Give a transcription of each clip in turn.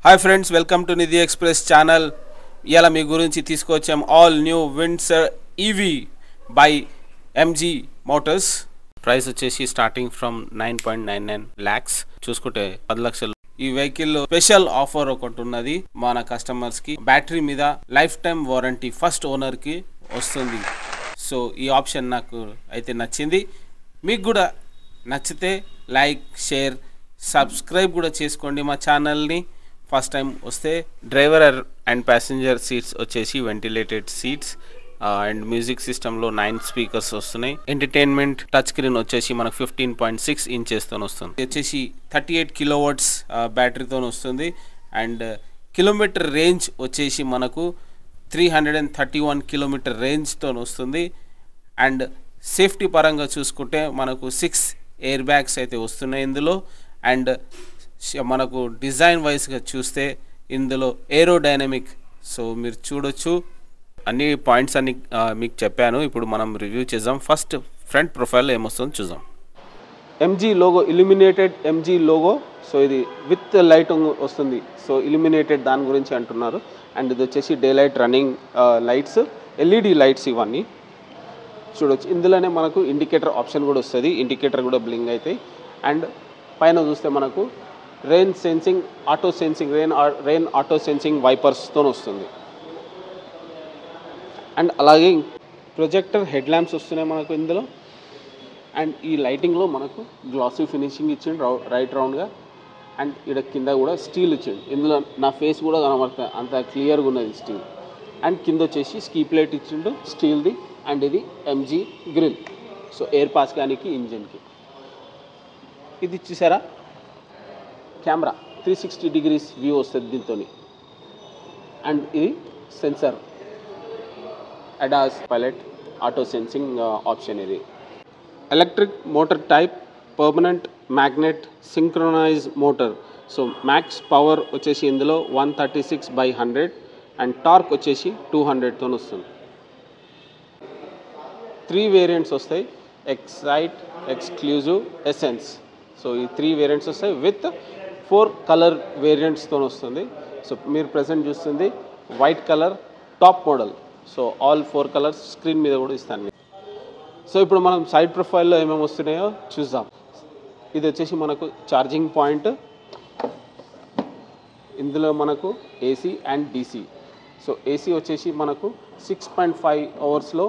Hi friends, welcome to Nidhi Express channel. Iyala మీ గురించి తీసుకొచ్చాం all new Windsor EV by MG Motors. Price వచ్చేసి starting from 9.99 lakhs చూసుకుంటే 10 లక్షలు. ఈ vehicle special offer ఒకటి ఉన్నది మన కస్టమర్స్ కి. బ్యాటరీ మీద life time warranty first owner కి వస్తుంది. సో ఈ ఆప్షన్ నాకు అయితే నచ్చింది. మీకు కూడా నచ్చితే లైక్, షేర్, సబ్స్క్రైబ్ కూడా చేసుకోండి మా ఛానల్ని. ఫస్ట్ టైం వస్తే డ్రైవర్ అండ్ ప్యాసింజర్ సీట్స్ వచ్చేసి వెంటిలేటెడ్ సీట్స్ అండ్ మ్యూజిక్ సిస్టంలో 9 స్పీకర్స్ వస్తున్నాయి. ఎంటర్టైన్మెంట్ టచ్ స్క్రీన్ వచ్చేసి మనకు 15.6 ఇంచెస్తో వస్తుంది. వచ్చేసి 38 కిలోవాట్స్ బ్యాటరీతో వస్తుంది అండ్ కిలోమీటర్ రేంజ్ వచ్చేసి మనకు 331 కిలోమీటర్ రేంజ్తో వస్తుంది. అండ్ సేఫ్టీ పరంగా చూసుకుంటే మనకు 6 ఎయిర్ బ్యాగ్స్ అయితే వస్తున్నాయి ఇందులో. అండ్ మనకు డిజైన్ వైజ్గా చూస్తే ఇందులో ఏరోడైనమిక్, సో మీరు చూడొచ్చు అన్ని పాయింట్స్ అన్ని మీకు చెప్పాను. ఇప్పుడు మనం రివ్యూ చేద్దాం. ఫస్ట్ ఫ్రంట్ ప్రొఫైల్లో ఏమొస్తుందో చూద్దాం. MG logo, illuminated MG logo. So ఇది విత్ లైటింగ్ వస్తుంది. సో ఇల్యూమినేటెడ్ దాని గురించి అంటున్నారు. అండ్ ఇది వచ్చేసి day light running lights, LED lights ఇవన్నీ చూడొచ్చు. ఇందులోనే మనకు ఇండికేటర్ ఆప్షన్ కూడా వస్తుంది. ఇండికేటర్ కూడా బ్లింక్ అవుతాయి. అండ్ పైన చూస్తే మనకు rain sensing, auto sensing, rain auto sensing వైపర్స్తో వస్తుంది. అండ్ అలాగే ప్రొజెక్టర్ హెడ్ ల్యాంప్స్ వస్తున్నాయి మనకు ఇందులో. అండ్ ఈ లైటింగ్లో మనకు గ్లాసీ ఫినిషింగ్ ఇచ్చిండు రైట్ రౌండ్గా. అండ్ ఇక్కడ కింద కూడా స్టీల్ ఇచ్చిండు. ఇందులో నా ఫేస్ కూడా కనబడుతుంది, అంత క్లియర్గా ఉన్నది స్టీల్. అండ్ కింద వచ్చేసి స్కీ ప్లేట్ ఇచ్చిండు స్టీల్ది. అండ్ ఇది MG grill, so air pass కానీ ఇంజిన్కి. ఇది చూసారా కెమెరా 360 degrees వ్యూ వస్తుంది దీంతో. అండ్ ఇది sensor, ADAS pilot auto sensing option. ఇది electric motor type, permanent magnet synchronise motor. So max power వచ్చేసి ఇందులో 136/100 అండ్ టార్క్ వచ్చేసి 200తో వస్తుంది. 3 వేరియంట్స్ వస్తాయి, ఎక్సైట్, ఎక్స్క్లూజివ్, ఎసెన్స్. సో ఈ 3 వేరియంట్స్ వస్తాయి విత్ 4 కలర్ వేరియంట్స్తో వస్తుంది. సో మీరు ప్రజెంట్ చూస్తుంది white colour top model. So all 4 colours screen మీద కూడా ఇస్తాను. సో ఇప్పుడు మనం సైడ్ ప్రొఫైల్లో ఏమేమి వస్తున్నాయో చూద్దాం. ఇది వచ్చేసి మనకు ఛార్జింగ్ పాయింట్. ఇందులో మనకు AC and DC. So AC వచ్చేసి మనకు 6.5 అవర్స్లో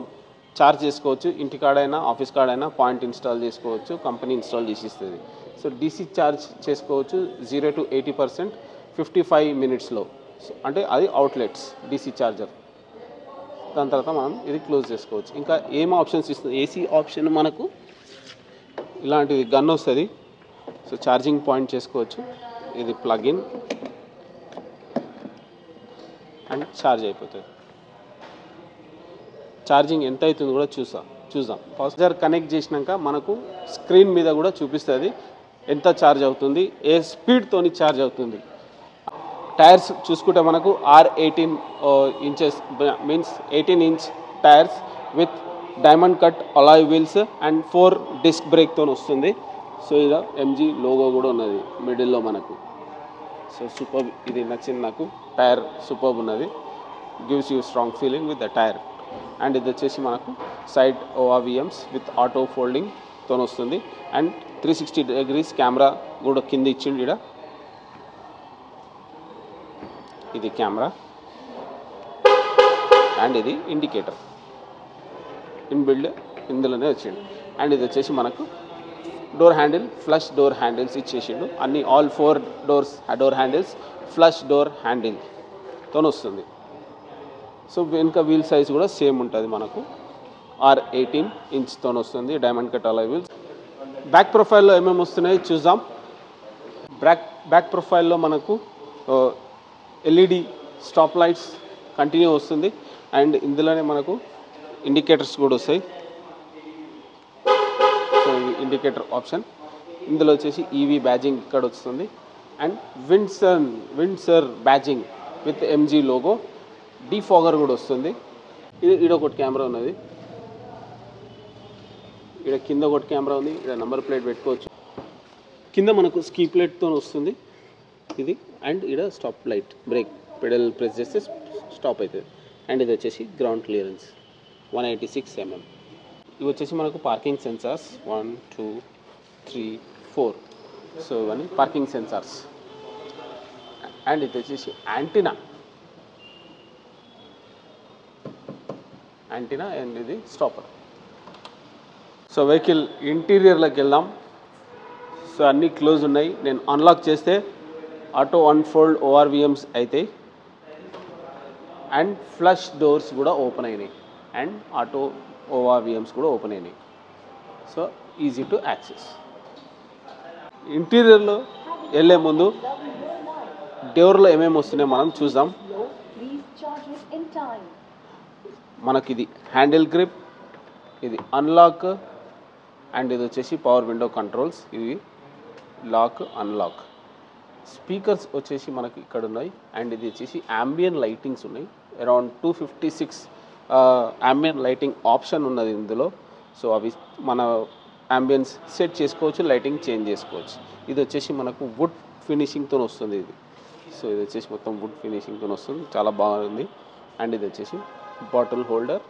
ఛార్జ్ చేసుకోవచ్చు. ఇంటికాడైనా ఆఫీస్ కాడైనా పాయింట్ ఇన్స్టాల్ చేసుకోవచ్చు, కంపెనీ ఇన్స్టాల్ చేసి ఇస్తుంది. సో డీసీ ఛార్జ్ చేసుకోవచ్చు 0 to 80% 55 minutesలో. అంటే అది అవుట్లెట్స్ డీసీ ఛార్జర్. దాని తర్వాత మనం ఇది క్లోజ్ చేసుకోవచ్చు. ఇంకా ఏం ఆప్షన్స్ ఇస్తుంది? ఏసీ ఆప్షన్ మనకు ఇలాంటిది గన్ వస్తుంది. సో ఛార్జింగ్ పాయింట్ చేసుకోవచ్చు. ఇది ప్లగ్ఇన్ అండ్ ఛార్జ్ అయిపోతుంది. ఛార్జింగ్ ఎంత అవుతుంది కూడా చూద్దాం. ఛార్జర్ కనెక్ట్ చేసినాక మనకు స్క్రీన్ మీద కూడా చూపిస్తుంది ఎంత ఛార్జ్ అవుతుంది, ఏ స్పీడ్తోని ఛార్జ్ అవుతుంది. టైర్స్ చూసుకుంటే మనకు R18 inches means 18 inch tyres with diamond cut alloy wheels and 4 disc బ్రేక్తో వస్తుంది. సో ఇలా ఎంజీ లోగో కూడా ఉన్నది మిడిల్లో మనకు. సో సూపర్, ఇది నచ్చింది నాకు. టైర్ సూపర్ ఉన్నది, gives you strong feeling with the tyre. And ఇది వచ్చేసి మనకు సైడ్ ORVMs విత్ ఆటో ఫోల్డింగ్తో వస్తుంది. అండ్ 360 degrees కెమెరా కూడా కింద ఇచ్చిండు ఇక్కడ. ఇది కెమెరా అండ్ ఇది ఇండికేటర్ ఇన్బిల్డ్ ఇందులోనే వచ్చిండు. అండ్ ఇది వచ్చేసి మనకు door handle, flush door handles ఇచ్చేసిండు. అన్ని all 4 doors door handles flush door హ్యాండిల్తో వస్తుంది. సో వెనుక వీల్ సైజ్ కూడా సేమ్ ఉంటుంది మనకు, R18 inchతో వస్తుంది, diamond cut alloy wheels. Back ప్రొఫైల్లో ఏమేమి వస్తున్నాయి చూద్దాం. బ్యాక్ ప్రొఫైల్లో మనకు ఎల్ఈడి స్టాప్ లైట్స్ కంటిన్యూ వస్తుంది. అండ్ ఇందులోనే మనకు ఇండికేటర్స్ కూడా వస్తాయి. సో ఇది ఇండికేటర్ ఆప్షన్. ఇందులో వచ్చేసి ఈవీ బ్యాజింగ్ ఇక్కడ వస్తుంది. And Windsor బ్యాజింగ్ with MG logo. Defogger కూడా వస్తుంది. ఇది ఒకటి కెమెరా ఉన్నది, ఇక్కడ కింద ఒకటి కెమెరా ఉంది, ఇక్కడ నెంబర్ ప్లేట్ పెట్టుకోవచ్చు. కింద మనకు స్కీ ప్లేట్తో వస్తుంది. ఇది అండ్ ఇక్కడ stop light break pedal press చేస్తే స్టాప్ అవుతుంది. అండ్ ఇది వచ్చేసి గ్రౌండ్ క్లియరెన్స్ 186 mm. ఇవి వచ్చేసి మనకు పార్కింగ్ సెన్సార్స్ 1 2 3 4. సో ఇవన్నీ పార్కింగ్ సెన్సార్స్. అండ్ ఇది వచ్చేసి యాంటీనా అండ్ ఇది స్టాపర్. సో వెహికల్ ఇంటీరియర్లోకి వెళ్దాం. సో అన్నీ క్లోజ్ ఉన్నాయి. నేను అన్లాక్ చేస్తే ఆటో అన్ఫోల్డ్ ఓఆర్విఎమ్స్ అవుతాయి అండ్ ఫ్లష్ డోర్స్ కూడా ఓపెన్ అయినాయి అండ్ ఆటో ఓఆర్విఎమ్స్ కూడా ఓపెన్ అయినాయి. So easy to access. ఇంటీరియర్లో వెళ్ళే ముందు డోర్లో ఏమేమి వస్తున్నాయో మనం చూద్దాం. మనకి ఇది హ్యాండిల్ గ్రిప్, ఇది అన్లాక్ అండ్ ఇది వచ్చేసి పవర్ విండో కంట్రోల్స్. ఇవి లాక్ అన్లాక్. స్పీకర్స్ వచ్చేసి మనకి ఇక్కడ ఉన్నాయి అండ్ ఇది వచ్చేసి యాంబియన్ లైటింగ్స్ ఉన్నాయి. అరౌండ్ 256 యాంబియన్ లైటింగ్ ఆప్షన్ ఉన్నది ఇందులో. సో అవి మన యాంబియన్స్ సెట్ చేసుకోవచ్చు, లైటింగ్ చేంజ్ చేసుకోవచ్చు. ఇది వచ్చేసి మనకు వుడ్ ఫినిషింగ్తో వస్తుంది ఇది. సో ఇది వచ్చేసి మొత్తం వుడ్ ఫినిషింగ్తో వస్తుంది, చాలా బాగుంది. అండ్ ఇది వచ్చేసి బాటిల్ హోల్డర్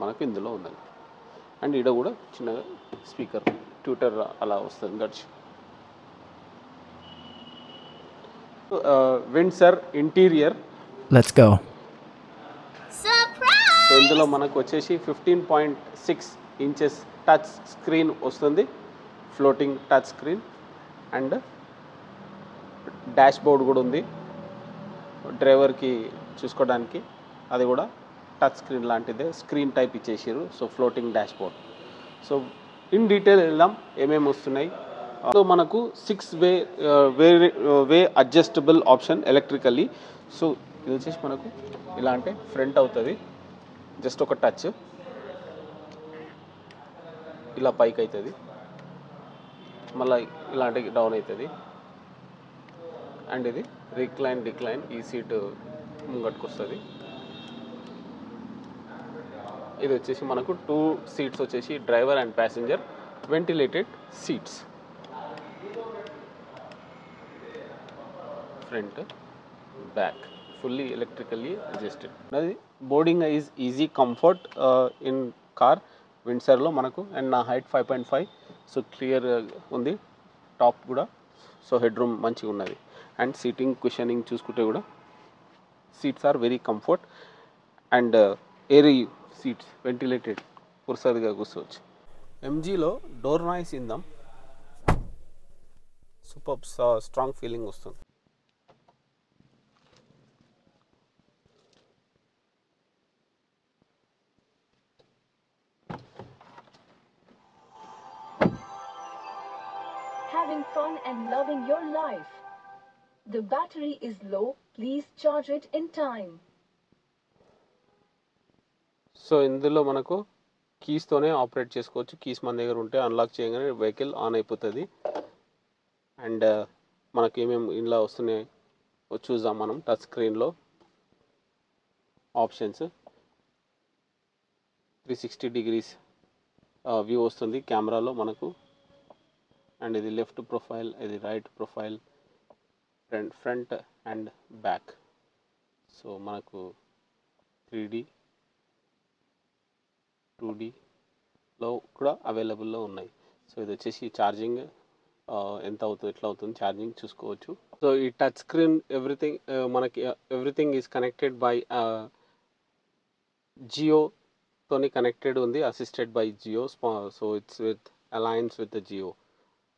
మనకు ఇందులో ఉన్నది. అండ్ ఇక్కడ కూడా చిన్నగా స్పీకర్ ట్యూటర్ అలా వస్తుంది గడిచి. Windsor interior. Let's go. So ఇందులో మనకు వచ్చేసి 15.6 inches టచ్ స్క్రీన్ వస్తుంది, floating touch screen. And dashboard కూడా ఉంది డ్రైవర్కి చూసుకోవడానికి. అది కూడా టచ్ స్క్రీన్ లాంటిదే, స్క్రీన్ టైప్ ఇచ్చేసారు. So floating dashboard. So in detail వెళ్దాం ఏమేమి వస్తున్నాయి. సో మనకు 6 way adjustable option electrically. So ఇది వచ్చేసి మనకు ఇలా అంటే ఫ్రంట్ అవుతుంది, జస్ట్ ఒక టచ్ ఇలా పైకి అవుతుంది, మళ్ళీ ఇలాంటి డౌన్ అవుతుంది. అండ్ ఇది డిక్లైన్ ఈ సీటు ముంగట్టుకు వస్తుంది. ఇది వచ్చేసి మనకు 2 seats వచ్చేసి driver and passenger, ventilated seats. Front back fully electrically adjusted. అది boarding is easy comfort in car విండ్సర్లో మనకు. అండ్ నా హైట్ 5.5. సో క్లియర్ ఉంది టాప్ కూడా. సో హెడ్ రూమ్ మంచిగా ఉన్నది. అండ్ సీటింగ్ కుషనింగ్ చూసుకుంటే కూడా seats are very comfort and airy seats, ventilated, పురుసదిగా కూర్చోవచ్చు. ఎంజీలో డోర్ నాయిస్ ఇందాం, సూపర్ స్ట్రాంగ్ ఫీలింగ్ వస్తుంది. Having fun and loving your life. The battery is low. Please charge it in time. So ఇందులో మనకు కీస్తోనే operate చేసుకోవచ్చు. కీస్ మన దగ్గర ఉంటే అన్లాక్ చేయగానే వెహికల్ ఆన్ అయిపోతుంది. అండ్ మనకి ఏమేమి ఇలా వస్తున్నాయి చూద్దాం మనం. టచ్ స్క్రీన్లో ఆప్షన్స్ 360 degrees వ్యూ వస్తుంది కెమెరాలో మనకు. అండ్ ఇది లెఫ్ట్ ప్రొఫైల్, ఇది right profile, front and back. So మనకు 3D 2Dలో కూడా అవైలబుల్లో ఉన్నాయి. సో ఇది వచ్చేసి ఛార్జింగ్ ఎంత అవుతుంది, ఎట్లా అవుతుంది ఛార్జింగ్ చూసుకోవచ్చు. సో ఈ టచ్ స్క్రీన్ మనకి ఎవ్రీథింగ్ ఈజ్ కనెక్టెడ్ బై జియోతోని కనెక్టెడ్ ఉంది, assisted by Jio. So it's with alliance with Jio.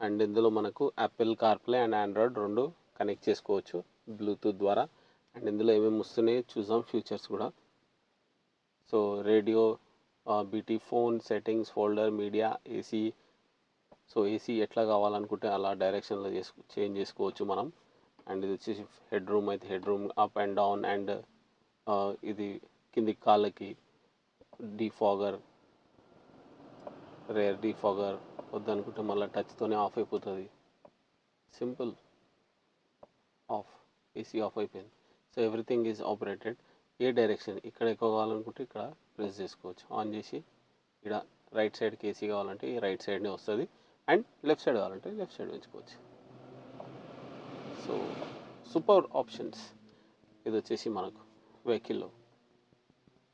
And ఇందులో మనకు యాపిల్ కార్ప్లే అండ్ ఆండ్రాయిడ్ రెండు కనెక్ట్ చేసుకోవచ్చు బ్లూటూత్ ద్వారా. అండ్ ఇందులో ఏమేమి వస్తున్నాయి చూద్దాం ఫీచర్స్ కూడా. So radio, BT phone, settings, folder, media, AC. So AC ఎట్లా కావాలనుకుంటే అలా డైరెక్షన్లో చేంజ్ చేసుకోవచ్చు మనం. అండ్ ఇది వచ్చేసి హెడ్ రూమ్ అయితే head room up and down. And ఇది కింది కాళ్ళకి డీఫాగర్, రేర్ డీఫాగర్ వద్దనుకుంటే మళ్ళీ టచ్తోనే ఆఫ్ అయిపోతుంది. సింపుల్ ఆఫ్, ఏసీ ఆఫ్ అయిపోయింది. So everything is operated. A direction ఇక్కడ ఎక్కువ కావాలనుకుంటే ఇక్కడ ప్రెస్ చేసుకోవచ్చు, ఆన్ చేసి. ఇక్కడ రైట్ సైడ్కి ఏసీ కావాలంటే ఈ రైట్ సైడ్నే వస్తుంది. అండ్ లెఫ్ట్ సైడ్ కావాలంటే లెఫ్ట్ సైడ్ ఉంచుకోవచ్చు. So super options. ఇది వచ్చేసి మనకు వెహికల్లో.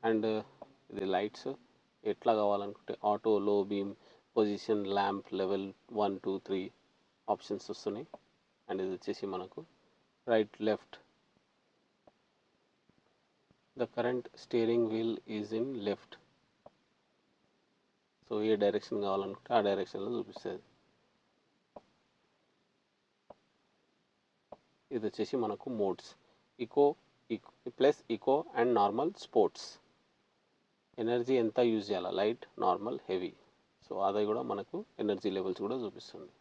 అండ్ ఇది లైట్స్ ఎట్లా కావాలనుకుంటే auto, low beam, position, lamp, level 1 2 3 options వస్తున్నాయి. అండ్ ఇది వచ్చేసి మనకు right left. The current steering wheel is in left. So ఏ డైరెక్షన్ కావాలనుకుంటే ఆ డైరెక్షన్లో చూపిస్తుంది. ఇది వచ్చేసి మనకు modes eco plus eco and normal, sports. Energy ఎంత యూజ్ చేయాలి, లైట్, నార్మల్, హెవీ. సో అది కూడా మనకు ఎనర్జీ లెవెల్స్ కూడా చూపిస్తుంది.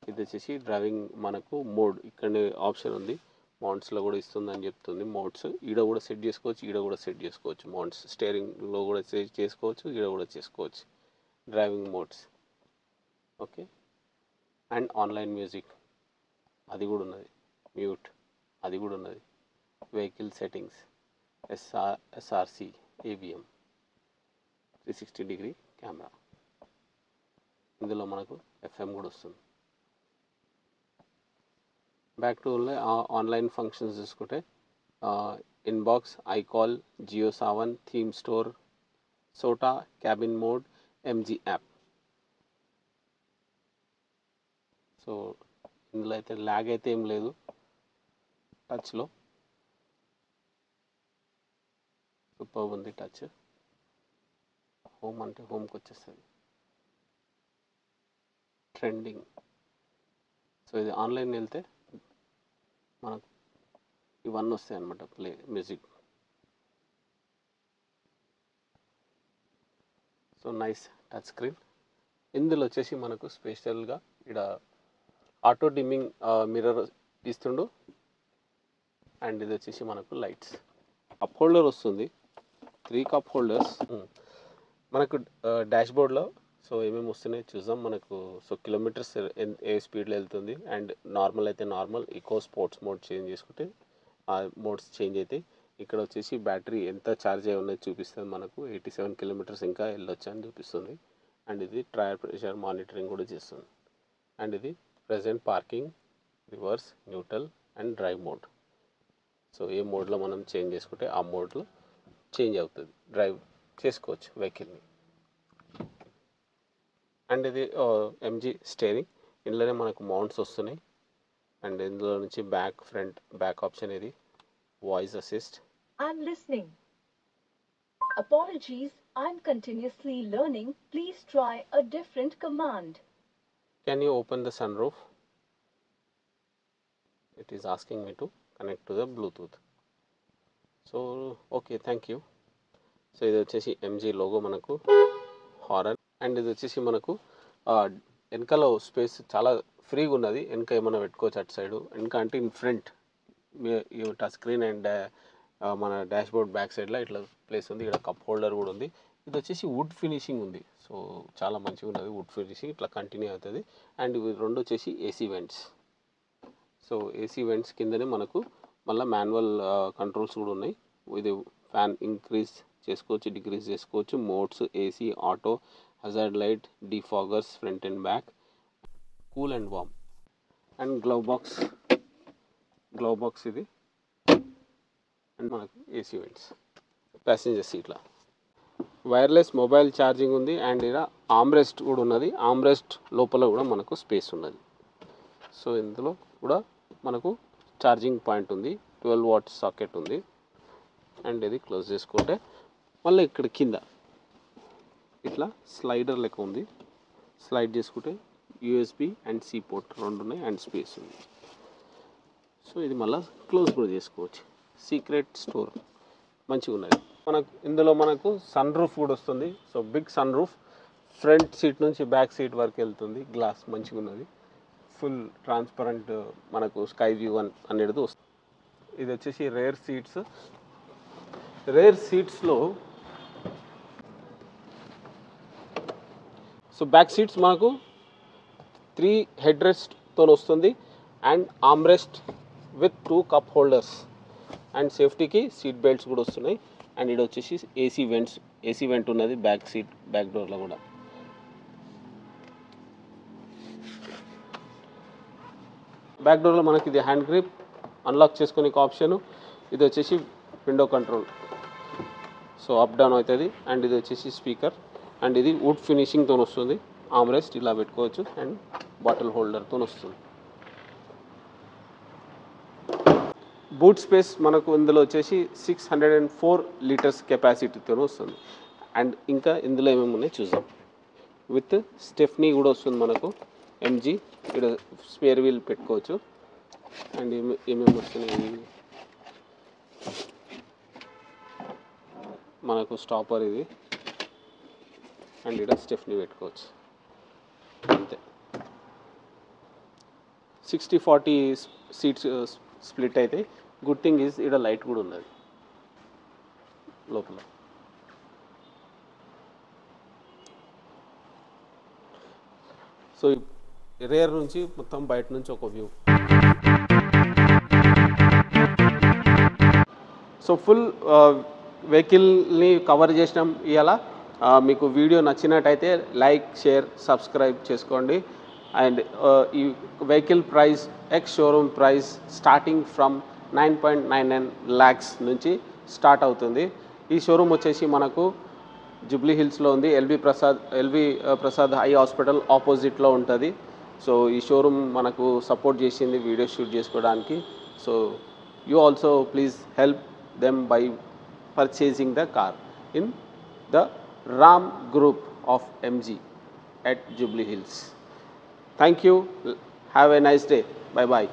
ఇది వచ్చేసి డ్రైవింగ్ మనకు మోడ్. ఇక్కడ ఆప్షన్ ఉంది, మౌంట్స్లో కూడా ఇస్తుంది అని చెప్తుంది. మోడ్స్ ఈడ కూడా సెట్ చేసుకోవచ్చు, ఈడ కూడా సెట్ చేసుకోవచ్చు. మౌంట్స్ స్టీరింగ్లో కూడా సెట్ చేసుకోవచ్చు, ఈడ కూడా చేసుకోవచ్చు. Driving modes. Okay. And online music అది కూడా ఉన్నది. మ్యూట్ అది కూడా ఉన్నది. Vehicle settings, SRC, ABM, 360 degree camera. ఇందులో మనకు ఎఫ్ఎం కూడా వస్తుంది. బ్యాక్ టు ఆన్లైన్ ఫంక్షన్స్ చూసుకుంటే inbox, iCall, Jio Saavn, theme store, SOTA, cabin mode, MG app. So ఇందులో అయితే ల్యాగ్ అయితే ఏం లేదు టచ్లో. సూపర్ ఉంది టచ్. హోమ్ అంటే హోమ్కి వచ్చేస్తుంది. ట్రెండింగ్. సో ఇది ఆన్లైన్ వెళ్తే మనకు ఇవన్నీ వస్తాయి అన్నమాట. Play music. So nice touch screen. ఇందులో వచ్చేసి మనకు స్పెషల్గా ఇక్కడ ఆటో డిమ్మింగ్ మిర్రర్ ఇస్తుండు. అండ్ ఇది వచ్చేసి మనకు లైట్స్. కప్ హోల్డర్ వస్తుంది, 3 కప్ హోల్డర్స్ మనకు డాష్ బోర్డ్లో. సో ఏమేమి వస్తున్నాయి చూద్దాం మనకు. సో కిలోమీటర్స్ ఏ స్పీడ్లో వెళ్తుంది, అండ్ నార్మల్ అయితే normal, eco, sports mode change చేసుకుంటే ఆ మోడ్స్ చేంజ్ అవుతాయి. ఇక్కడ వచ్చేసి బ్యాటరీ ఎంత ఛార్జ్ అయి ఉన్నది చూపిస్తుంది మనకు. 87 కిలోమీటర్స్ ఇంకా వెళ్ళొచ్చు అని చూపిస్తుంది. అండ్ ఇది టైర్ ప్రెషర్ మానిటరింగ్ కూడా చేస్తుంది. అండ్ ఇది present parking, reverse, neutral and drive mode. So ఏ మోడ్లో మనం చేంజ్ చేసుకుంటే ఆ మోడ్లో చేంజ్ అవుతుంది, డ్రైవ్ చేసుకోవచ్చు వెహికల్ని. అండ్ ఇది ఎంజీ స్టీరింగ్. ఇందులోనే మనకు మౌంట్స్ వస్తున్నాయి. అండ్ ఇందులో నుంచి బ్యాక్, ఫ్రంట్, బ్యాక్ ఆప్షన్. ఇది voice assist. I'm listening. Apologies, I'm continuously learning. Please try a different command. Can you open the sunroof? It is asking me to connect to the Bluetooth. So okay, thank you. So ఇది వచ్చేసి MG logo మనకు, horn. And ఇది వచ్చేసి మనకు వెనకాల space చాలా ఫ్రీగా ఉన్నది. వెనక ఏమైనా పెట్టుకోవచ్చు అటు సైడు. వెనక అంటే in front touch screen and మన డాష్ బోర్డ్ బ్యాక్ సైడ్లో ఇట్లా ప్లేస్ ఉంది. ఇక్కడ కప్ హోల్డర్ కూడా ఉంది. ఇది వచ్చేసి వుడ్ ఫినిషింగ్ ఉంది. సో చాలా మంచిగా ఉన్నది వుడ్ ఫినిషింగ్, ఇట్లా కంటిన్యూ అవుతుంది. అండ్ ఇవి రెండు వచ్చేసి AC vents. So AC vents కిందనే మనకు మళ్ళీ మాన్యువల్ కంట్రోల్స్ కూడా ఉన్నాయి. ఇది ఫ్యాన్ ఇంక్రీజ్ చేసుకోవచ్చు, డిక్రీజ్ చేసుకోవచ్చు. Modes AC, auto, hazard light, defoggers front and back, cool and warm. And glove box ఇది. అండ్ మనకు ఏసీ వెంట్స్, ప్యాసింజర్ సీట్లా వైర్లెస్ మొబైల్ ఛార్జింగ్ ఉంది. అండ్ ఇక్కడ ఆమ్రెస్ట్ కూడా ఉన్నది. ఆమ్రెస్ట్ లోపల కూడా మనకు స్పేస్ ఉన్నది. సో ఇందులో కూడా మనకు ఛార్జింగ్ పాయింట్ ఉంది, 12 వాట్స్ సాకెట్ ఉంది. అండ్ ఇది క్లోజ్ చేసుకుంటే మళ్ళీ ఇక్కడ కింద ఇట్లా స్లైడర్ లెక్క ఉంది. స్లైడ్ చేసుకుంటే యూఎస్బి అండ్ సి పోర్ట్ రెండు ఉన్నాయి, అండ్ స్పేస్ ఉంది. సో ఇది మళ్ళీ క్లోజ్ కూడా చేసుకోవచ్చు. సీక్రెట్ స్టోర్ మంచిగా ఉన్నది. మనకు ఇందులో మనకు సన్ రూఫ్ కూడా వస్తుంది. So big sunroof, front seat నుంచి బ్యాక్ సీట్ వరకు వెళ్తుంది. గ్లాస్ మంచిగా ఉన్నది. ఫుల్ ట్రాన్స్పరెంట్ మనకు స్కై వ్యూ అనేది వస్తుంది. ఇది వచ్చేసి రేర్ సీట్స్లో సో బ్యాక్ సీట్స్ మనకు 3 హెడ్ రెస్ట్తో వస్తుంది. And armrest with 2 cup holders. And సేఫ్టీకి సీట్ బెల్ట్స్ కూడా వస్తున్నాయి. అండ్ ఇది వచ్చేసి ఏసీ వెంట్ ఉన్నది బ్యాక్ సీట్, బ్యాక్ డోర్లో కూడా. బ్యాక్ డోర్లో మనకి ఇది హ్యాండ్ గ్రిప్, అన్లాక్ చేసుకునే ఆప్షను. ఇది వచ్చేసి window control, so up down అవుతుంది. అండ్ ఇది వచ్చేసి స్పీకర్, అండ్ ఇది వుడ్ ఫినిషింగ్తో వస్తుంది. ఆమ్రెస్ట్ ఇలా పెట్టుకోవచ్చు అండ్ బాటిల్ హోల్డర్తో వస్తుంది. బూట్ స్పేస్ మనకు ఇందులో వచ్చేసి 604 లీటర్స్ కెపాసిటీతో వస్తుంది. అండ్ ఇంకా ఇందులో ఏమేమి ఉన్నాయి చూద్దాం. విత్ స్టెఫ్నీ కూడా వస్తుంది మనకు, ఎంజీ. ఇక్కడ స్పేర్ వీల్ పెట్టుకోవచ్చు. అండ్ ఏమేమి వస్తున్నాయి మనకు, స్టాపర్ ఇది, అండ్ ఇక్కడ స్టెఫ్నీ పెట్టుకోవచ్చు. అంతే. 60-40 సీట్స్ స్ప్లిట్ అయితే. గుడ్ థింగ్ ఈజ్ ఇక్కడ లైట్ కూడా ఉన్నది లోపల. సో రేర్ నుంచి మొత్తం బయట నుంచి ఒక వ్యూ. సో ఫుల్ వెహికల్ని కవర్ చేసినాం ఇవాళ. మీకు వీడియో నచ్చినట్టయితే లైక్, షేర్, సబ్స్క్రైబ్ చేసుకోండి. అండ్ ఈ vehicle price, ex showroom price starting from 9.99 lakhs నుంచి స్టార్ట్ అవుతుంది. ఈ షోరూమ్ వచ్చేసి మనకు జూబ్లీ హిల్స్లో ఉంది. ఎల్వి ప్రసాద్ ఐ హాస్పిటల్ ఆపోజిట్లో ఉంటుంది. సో ఈ షోరూమ్ మనకు సపోర్ట్ చేసింది వీడియో షూట్ చేసుకోవడానికి. So you also please help them by purchasing the car in the Ram Group of MG at Jubilee Hills. Thank you. Have a nice day. Bye bye.